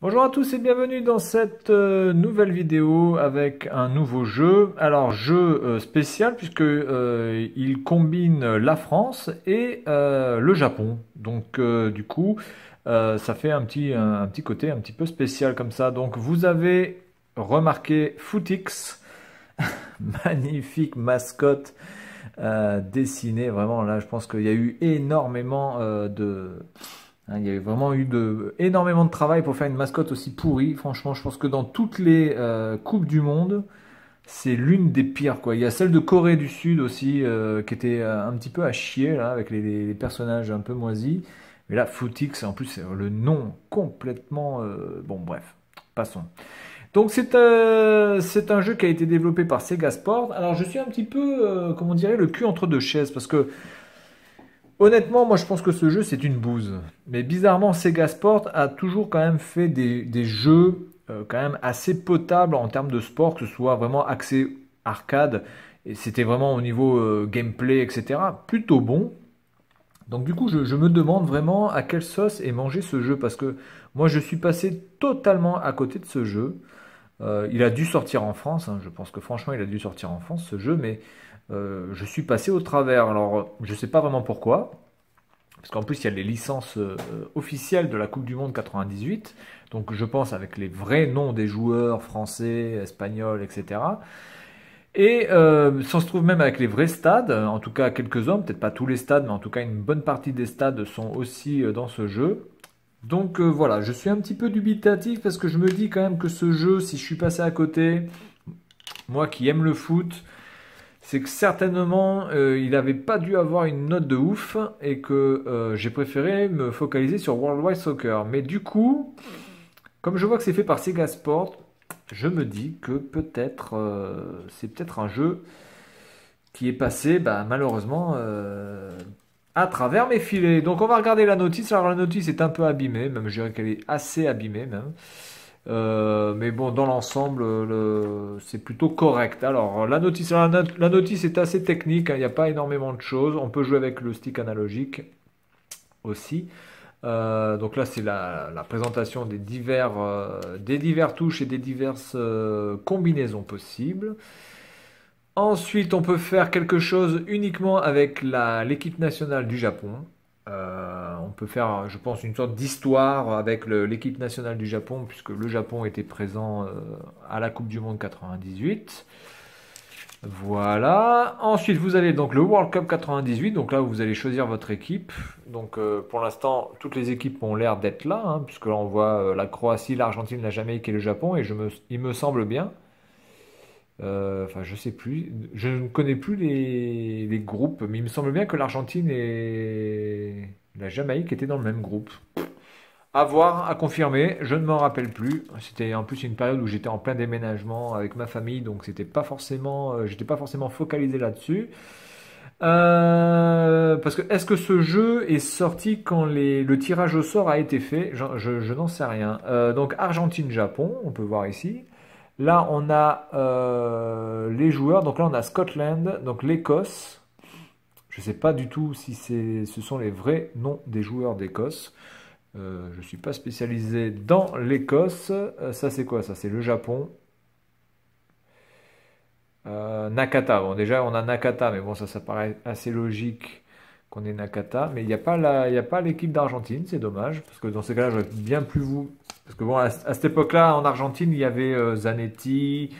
Bonjour à tous et bienvenue dans cette nouvelle vidéo avec un nouveau jeu. Alors jeu spécial puisque il combine la France et le Japon. Donc du coup ça fait un petit côté un petit peu spécial comme ça. Donc vous avez remarqué Footix, magnifique mascotte dessinée. Vraiment là je pense qu'il y a eu énormément il y avait vraiment eu énormément de travail pour faire une mascotte aussi pourrie. Franchement, je pense que dans toutes les coupes du monde, c'est l'une des pires, quoi. Il y a celle de Corée du Sud aussi, qui était un petit peu à chier, là, avec les personnages un peu moisis. Mais là, Footix, en plus, c'est le nom complètement... bon, bref, passons. Donc, c'est un jeu qui a été développé par Sega Sport. Alors, je suis un petit peu, comment on dirait, le cul entre deux chaises, parce que honnêtement, moi je pense que ce jeu c'est une bouse. Mais bizarrement, Sega Sport a toujours quand même fait des jeux quand même assez potables en termes de sport, que ce soit vraiment axé arcade, et c'était vraiment au niveau gameplay, etc. Plutôt bon. Donc du coup, je me demande vraiment à quelle sauce est mangé ce jeu, parce que moi je suis passé totalement à côté de ce jeu. Il a dû sortir en France, hein, je pense que franchement il a dû sortir en France ce jeu, mais je suis passé au travers. Alors je sais pas vraiment pourquoi. Parce qu'en plus, il y a les licences officielles de la Coupe du Monde 98. Donc, je pense avec les vrais noms des joueurs français, espagnols, etc. Et ça se trouve même avec les vrais stades, en tout cas quelques-uns, peut-être pas tous les stades, mais en tout cas une bonne partie des stades sont aussi dans ce jeu. Donc voilà, je suis un petit peu dubitatif parce que je me dis quand même que ce jeu, si je suis passé à côté, moi qui aime le foot, c'est que certainement il n'avait pas dû avoir une note de ouf et que j'ai préféré me focaliser sur World Wide Soccer. Mais du coup, comme je vois que c'est fait par Sega Sport, je me dis que peut-être c'est peut-être un jeu qui est passé bah, malheureusement à travers mes filets. Donc on va regarder la notice. Alors la notice est un peu abîmée, même je dirais qu'elle est assez abîmée même. Mais bon, dans l'ensemble, c'est plutôt correct. Alors, la notice est assez technique, hein, il n'y a pas énormément de choses. On peut jouer avec le stick analogique aussi. Donc là, c'est la présentation des divers touches et des diverses combinaisons possibles. Ensuite, on peut faire quelque chose uniquement avec l'équipe nationale du Japon. On peut faire, je pense, une sorte d'histoire avec l'équipe nationale du Japon, puisque le Japon était présent à la Coupe du Monde 98. Voilà. Ensuite, vous avez donc le World Cup 98. Donc là, vous allez choisir votre équipe. Donc pour l'instant, toutes les équipes ont l'air d'être là, hein, puisque là, on voit la Croatie, l'Argentine, la Jamaïque et le Japon. Et il me semble bien. Enfin, je sais plus. Je ne connais plus les groupes, mais il me semble bien que l'Argentine et la Jamaïque étaient dans le même groupe. À voir, à confirmer, je ne m'en rappelle plus. C'était en plus une période où j'étais en plein déménagement avec ma famille, donc c'était pas forcément, j'étais pas forcément focalisé là-dessus. Parce que est-ce que ce jeu est sorti quand le tirage au sort a été fait? Je n'en sais rien. Donc Argentine-Japon, on peut voir ici. Là, on a les joueurs. Donc là, on a Scotland, donc l'Écosse. Je ne sais pas du tout si ce sont les vrais noms des joueurs d'Écosse. Je ne suis pas spécialisé dans l'Écosse. Ça, c'est quoi ça? C'est le Japon. Nakata. Bon, déjà, on a Nakata, mais bon, ça paraît assez logique qu'on ait Nakata. Mais il y a pas l'équipe d'Argentine, c'est dommage. Parce que dans ces cas-là, j'aurais bien plus vous. Parce que bon, à cette époque-là, en Argentine, il y avait Zanetti,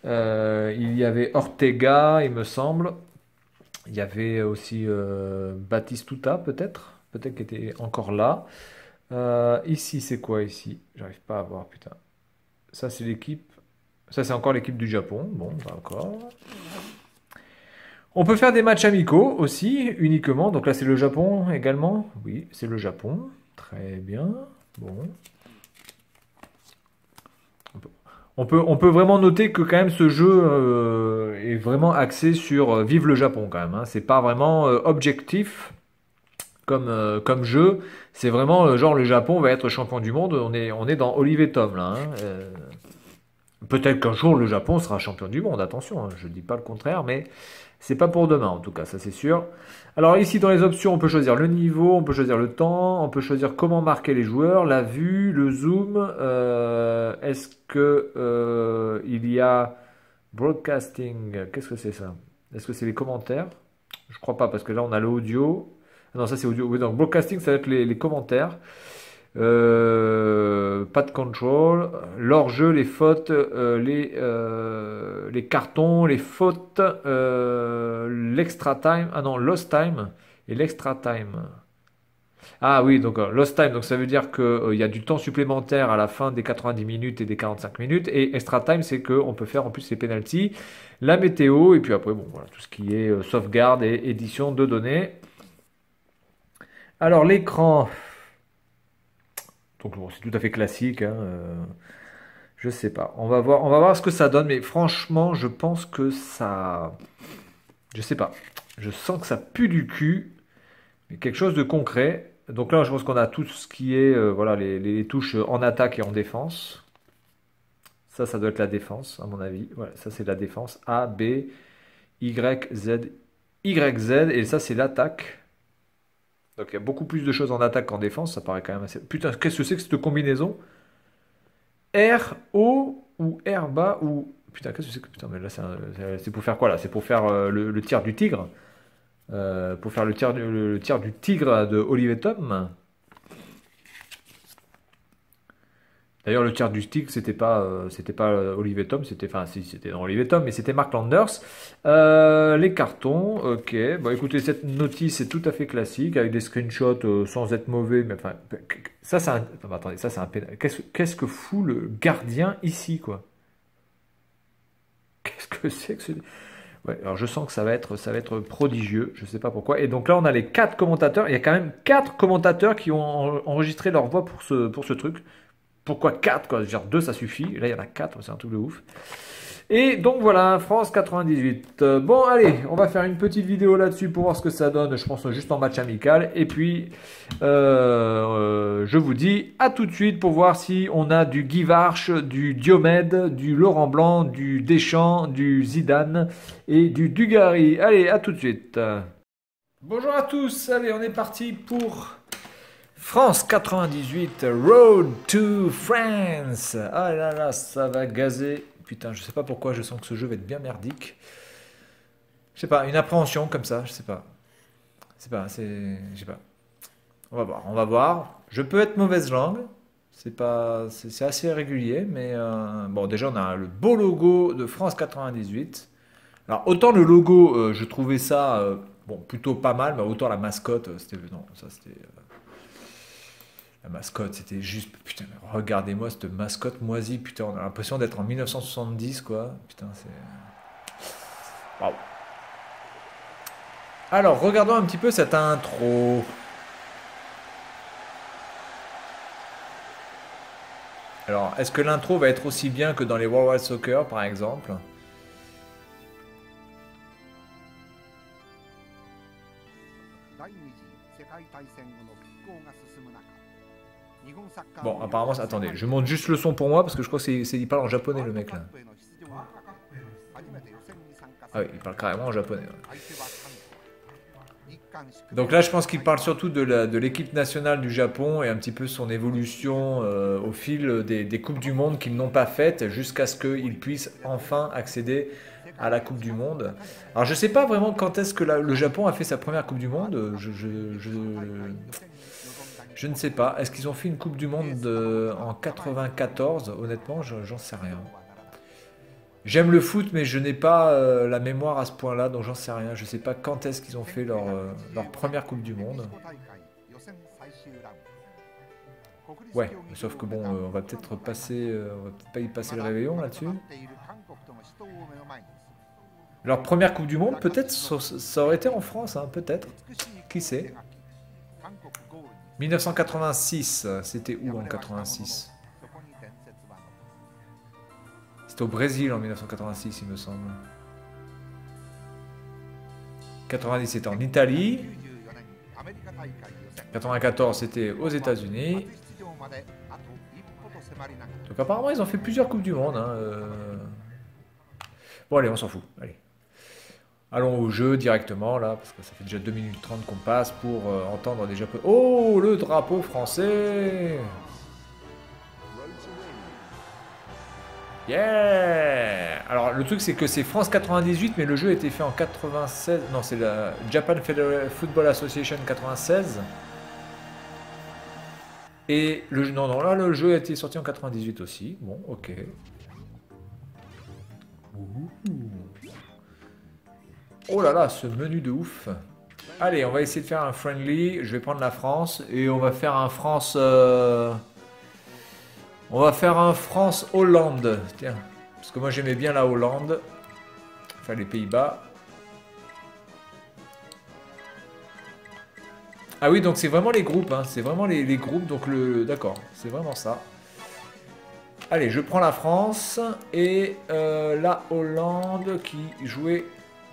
il y avait Ortega, il me semble. Il y avait aussi Batistuta, peut-être. Peut-être qu'il était encore là. Ici, c'est quoi ici? J'arrive pas à voir, putain. Ça, c'est l'équipe. Ça, c'est encore l'équipe du Japon. Bon, d'accord. On peut faire des matchs amicaux aussi, uniquement. Donc là, c'est le Japon également. Oui, c'est le Japon. Très bien. Bon. On peut vraiment noter que quand même ce jeu est vraiment axé sur Vive le Japon quand même, hein. C'est pas vraiment objectif comme jeu. C'est vraiment genre le Japon va être champion du monde. On est dans Olive et Tom là, hein. Peut-être qu'un jour le Japon sera champion du monde, attention, hein, je ne dis pas le contraire, mais c'est pas pour demain en tout cas, ça c'est sûr. Alors ici dans les options, on peut choisir le niveau, on peut choisir le temps, on peut choisir comment marquer les joueurs, la vue, le zoom. Est-ce que il y a broadcasting? Qu'est-ce que c'est ça? Est-ce que c'est les commentaires? Je crois pas parce que là on a l'audio. Ah non, ça c'est audio. Oui, donc broadcasting, ça va être les commentaires. Pas de control, l'hors-jeu, les fautes, les cartons, les fautes, l'extra time, ah non, lost time et l'extra time. Ah oui, donc lost time, donc ça veut dire qu'il y a du temps supplémentaire à la fin des 90 minutes et des 45 minutes, et extra time, c'est qu'on peut faire en plus les penalties, la météo, et puis après, bon, voilà, tout ce qui est sauvegarde et édition de données. Alors l'écran. Donc bon, c'est tout à fait classique, hein, je sais pas. On va voir ce que ça donne, mais franchement, je pense que ça, je sais pas. Je sens que ça pue du cul, mais quelque chose de concret. Donc là, je pense qu'on a tout ce qui est, voilà, les touches en attaque et en défense. Ça doit être la défense, à mon avis. Voilà, ça c'est la défense. A, B, Y, Z, Y, Z, et ça c'est l'attaque. Donc il y a beaucoup plus de choses en attaque qu'en défense, ça paraît quand même assez. Putain, qu'est-ce que c'est que cette combinaison? R, O ou R bas ou. Putain, qu'est-ce que c'est que. Putain, mais là, c'est pour faire quoi là? C'est pour faire le tir du tigre. Pour faire le tir du tigre de Olivier Tom. D'ailleurs, le tir du tigre, c'était pas Olivier Tom, c'était. Enfin, si, c'était dans Olivier Tom, mais c'était Mark Landers. Les cartons, ok. Bon, écoutez, cette notice est tout à fait classique, avec des screenshots sans être mauvais, mais enfin. Ça, c'est un. Enfin, attendez, ça, c'est un pénal. Qu'est-ce que fout le gardien ici, quoi? Qu'est-ce que c'est que ce. Ouais, alors je sens que ça va être prodigieux, je sais pas pourquoi. Et donc là, on a les 4 commentateurs. Il y a quand même 4 commentateurs qui ont enregistré leur voix pour ce truc. Pourquoi 4 quoi? Genre 2 ça suffit. Là, il y en a 4, c'est un truc de ouf. Et donc voilà, France 98. Bon, allez, on va faire une petite vidéo là-dessus pour voir ce que ça donne. Je pense juste en match amical. Et puis, je vous dis à tout de suite pour voir si on a du Guy Varche, du Diomède, du Laurent Blanc, du Deschamps, du Zidane et du Dugarry. Allez, à tout de suite. Bonjour à tous. Allez, on est parti pour France 98, Road to France. Ah là là, ça va gazer. Putain, je sais pas pourquoi, je sens que ce jeu va être bien merdique. Je sais pas, une appréhension comme ça, je sais pas. Je sais pas. On va voir, on va voir. Je peux être mauvaise langue. C'est assez régulier, mais bon, déjà on a le beau logo de France 98. Alors autant le logo, je trouvais ça bon plutôt pas mal, mais autant la mascotte, c'était non, ça c'était. La mascotte, c'était juste. Putain, regardez-moi cette mascotte moisie. Putain, on a l'impression d'être en 1970, quoi. Putain, c'est. Waouh. Alors, regardons un petit peu cette intro. Alors, est-ce que l'intro va être aussi bien que dans les World Wide Soccer, par exemple? Bon, apparemment, attendez, je monte juste le son pour moi parce que je crois qu'il parle en japonais le mec là. Ah oui, il parle carrément en japonais. Ouais. Donc là, je pense qu'il parle surtout de l'équipe nationale du Japon et un petit peu son évolution au fil des Coupes du Monde qu'ils n'ont pas faites jusqu'à ce qu'ils puissent enfin accéder à la Coupe du Monde. Alors je sais pas vraiment quand est-ce que le Japon a fait sa première Coupe du Monde. Je ne sais pas. Est-ce qu'ils ont fait une Coupe du Monde en 94? Honnêtement, j'en sais rien. J'aime le foot, mais je n'ai pas la mémoire à ce point-là, donc j'en sais rien. Je ne sais pas quand est-ce qu'ils ont fait leur première Coupe du Monde. Ouais, sauf que bon, on va peut-être passer, on va peut-être pas y passer le réveillon là-dessus. Leur première Coupe du Monde, peut-être, ça aurait été en France, hein, peut-être. Qui sait? 1986, c'était où en 86? C'était au Brésil en 1986, il me semble. 90, c'était en Italie. 94, c'était aux États-Unis. Donc apparemment ils ont fait plusieurs Coupes du Monde. Hein, Bon allez, on s'en fout. Allez. Allons au jeu directement là, parce que ça fait déjà 2 minutes 30 qu'on passe pour entendre des Japonais. Oh, le drapeau français! Yeah! Alors le truc c'est que c'est France 98, mais le jeu a été fait en 96. Non, c'est la Japan Football Association 96. Et le jeu, non, là le jeu a été sorti en 98 aussi. Bon, ok. Ouh. Oh là là, ce menu de ouf. Allez, on va essayer de faire un friendly. Je vais prendre la France et on va faire un France. On va faire un France-Hollande. Tiens, parce que moi j'aimais bien la Hollande. Enfin, les Pays-Bas. Ah oui, donc c'est vraiment les groupes. Hein. C'est vraiment les groupes. Donc d'accord, c'est vraiment ça. Allez, je prends la France et la Hollande qui jouait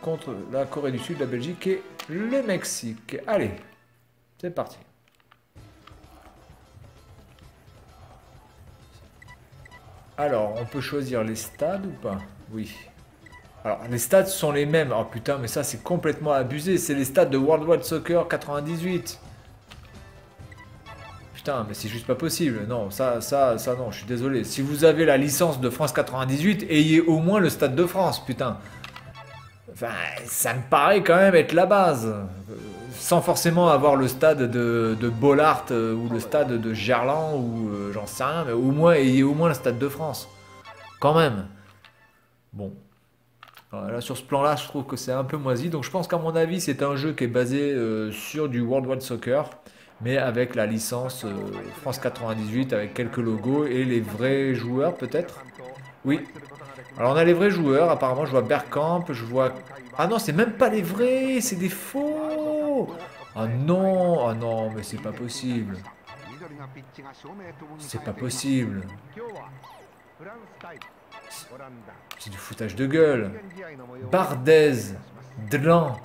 contre la Corée du Sud, la Belgique et le Mexique. Allez, c'est parti. Alors, on peut choisir les stades ou pas? Oui. Alors, les stades sont les mêmes. Oh putain, mais ça, c'est complètement abusé. C'est les stades de World Wide Soccer 98. Putain, mais c'est juste pas possible. Non, ça, non, je suis désolé. Si vous avez la licence de France 98, ayez au moins le stade de France, putain. Enfin, ça me paraît quand même être la base. Sans forcément avoir le stade de Bollaert ou le stade de Gerland ou j'en sais rien, mais au moins ayez au moins le stade de France. Quand même. Bon. Alors là, sur ce plan-là, je trouve que c'est un peu moisi. Donc je pense qu'à mon avis, c'est un jeu qui est basé sur du World Wide Soccer, mais avec la licence France 98, avec quelques logos et les vrais joueurs peut-être. Oui. Alors on a les vrais joueurs, apparemment je vois Bergkamp, je vois... Ah non, c'est même pas les vrais, c'est des faux. Ah non, mais c'est pas possible. C'est pas possible. C'est du foutage de gueule. Bardez, Dlan,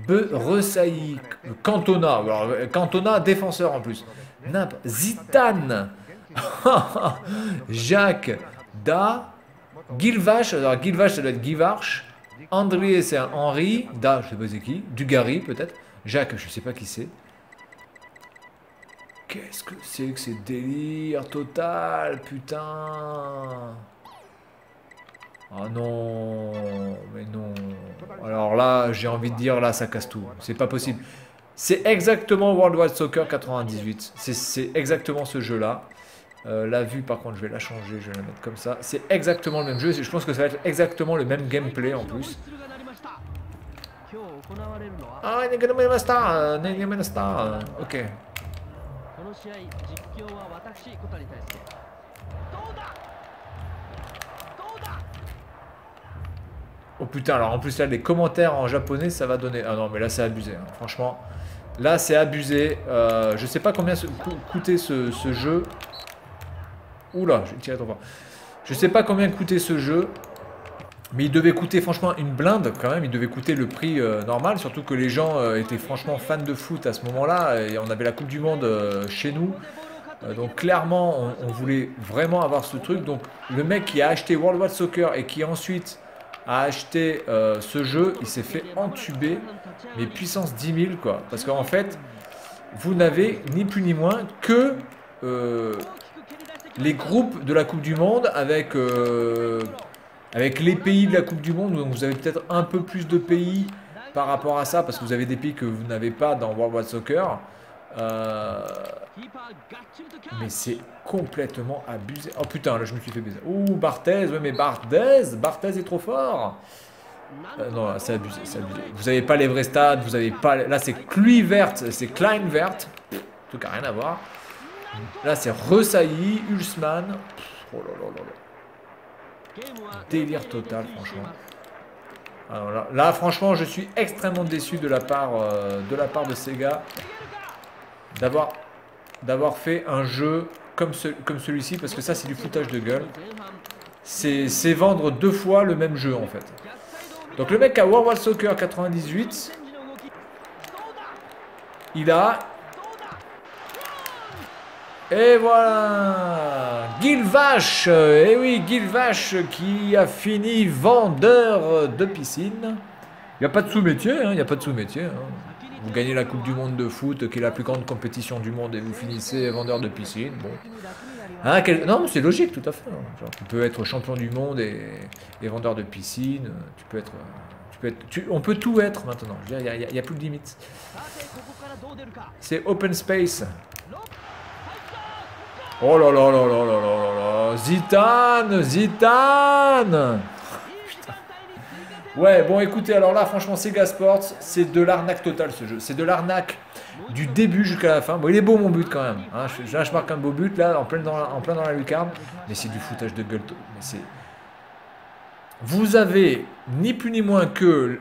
Ressailly, Cantona. Alors, Cantona, défenseur en plus. Nimp, Zidane, Jacques, Da, Guilvache, alors Guilvache ça doit être Guivarch, André c'est un Henri, Da je sais pas c'est qui, Dugarry peut-être, Jacques je sais pas qui c'est. Qu'est-ce que c'est délire total, putain. Ah non, mais non. Alors là j'ai envie de dire là ça casse tout, c'est pas possible. C'est exactement World Wide Soccer 98, c'est exactement ce jeu là. La vue par contre je vais la changer, je vais la mettre comme ça. C'est exactement le même jeu, je pense que ça va être exactement le même gameplay en plus. Ah, ok. Oh putain, alors en plus là les commentaires en japonais ça va donner... Ah non mais là c'est abusé, hein. Franchement. Là c'est abusé. Je sais pas combien coûtait ce jeu. Oula, je vais tirer trop fort. Je sais pas combien coûtait ce jeu, mais il devait coûter franchement une blinde quand même. Il devait coûter le prix normal, surtout que les gens étaient franchement fans de foot à ce moment-là. Et on avait la Coupe du Monde chez nous. Donc clairement, on voulait vraiment avoir ce truc. Donc le mec qui a acheté World Wide Soccer et qui ensuite a acheté ce jeu, il s'est fait entuber, mais puissance 10 000 quoi. Parce qu'en fait, vous n'avez ni plus ni moins que... les groupes de la Coupe du Monde avec les pays de la Coupe du Monde. Donc vous avez peut-être un peu plus de pays par rapport à ça, parce que vous avez des pays que vous n'avez pas dans World Wide Soccer. Mais c'est complètement abusé. Oh putain, là je me suis fait baiser. Ouh, Barthez, ouais mais Barthez est trop fort. Non, c'est abusé, c'est abusé. Vous n'avez pas les vrais stades, vous avez pas... Là c'est Kluivert, c'est Kleinvert. Tout n'a rien à voir. Là, c'est Ressailly, Hulsmann. Oh là là là là. Délire total, franchement. Alors là, franchement, je suis extrêmement déçu de la part de Sega d'avoir fait un jeu comme celui-ci, parce que ça, c'est du foutage de gueule. C'est vendre 2 fois le même jeu, en fait. Donc, le mec à World Wide Soccer 98, il a... Et voilà, Guilvache, et oui, Guilvache qui a fini vendeur de piscine. Il n'y a pas de sous-métier, hein, il n'y a pas de sous-métier. Hein. Vous gagnez la Coupe du Monde de foot, qui est la plus grande compétition du monde, et vous finissez vendeur de piscine. Bon. Hein, non, c'est logique, tout à fait. Hein. Genre, tu peux être champion du monde et vendeur de piscine. Tu peux être, on peut tout être maintenant. Il n'y a plus de limite. C'est open space. Oh là là là là là là là. Zidane, Zidane. Putain. Ouais, bon écoutez, alors là, franchement, Sega Sports, c'est de l'arnaque totale ce jeu. C'est de l'arnaque du début jusqu'à la fin. Bon, il est beau mon but quand même. Hein. Là, je marque un beau but, là, en plein dans la lucarne. Mais c'est du foutage de gueule. Mais c'est... Vous avez ni plus ni moins que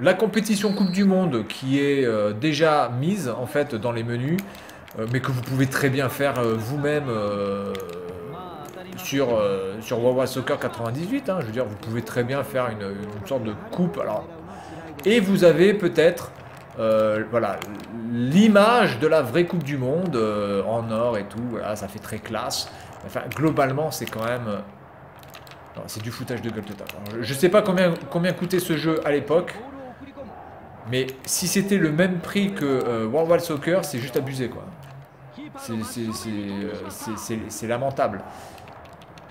la compétition Coupe du Monde qui est déjà mise en fait dans les menus, mais que vous pouvez très bien faire vous-même sur WoW Soccer 98. Hein. Je veux dire, vous pouvez très bien faire une sorte de coupe. Alors, et vous avez peut-être voilà, l'image de la vraie Coupe du Monde en or et tout. Voilà, ça fait très classe. Enfin, globalement, c'est quand même... c'est du foutage de gueule total. Alors, je sais pas combien coûtait ce jeu à l'époque, mais si c'était le même prix que World War Soccer, c'est juste abusé quoi. C'est lamentable.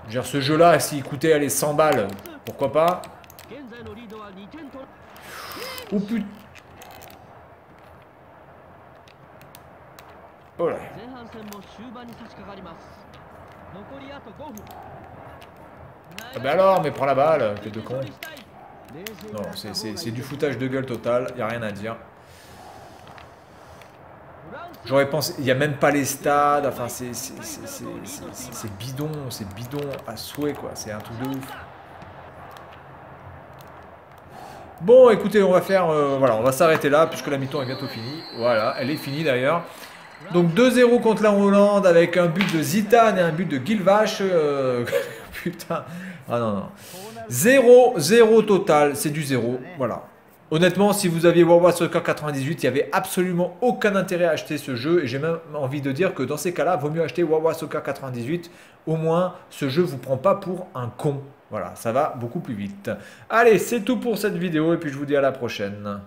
Je veux dire, ce jeu-là, s'il coûtait allez, 100 balles, pourquoi pas. Oh putain. Oh là. Ah ben alors, mais prends la balle, tête de con. Non, c'est du foutage de gueule total, y a rien à dire. J'aurais pensé, il n'y a même pas les stades, enfin c'est bidon à souhait quoi, c'est un truc de ouf. Bon écoutez, on va faire, voilà, on va s'arrêter là puisque la mi-temps est bientôt finie. Voilà, elle est finie d'ailleurs. Donc 2-0 contre la Hollande avec un but de Zidane et un but de Guilvache. Putain. Ah non, non. 0 total, c'est du 0. Voilà. Honnêtement, si vous aviez World War Soccer 98, il n'y avait absolument aucun intérêt à acheter ce jeu. Et j'ai même envie de dire que dans ces cas-là, il vaut mieux acheter World War Soccer 98. Au moins, ce jeu ne vous prend pas pour un con. Voilà, ça va beaucoup plus vite. Allez, c'est tout pour cette vidéo et puis je vous dis à la prochaine.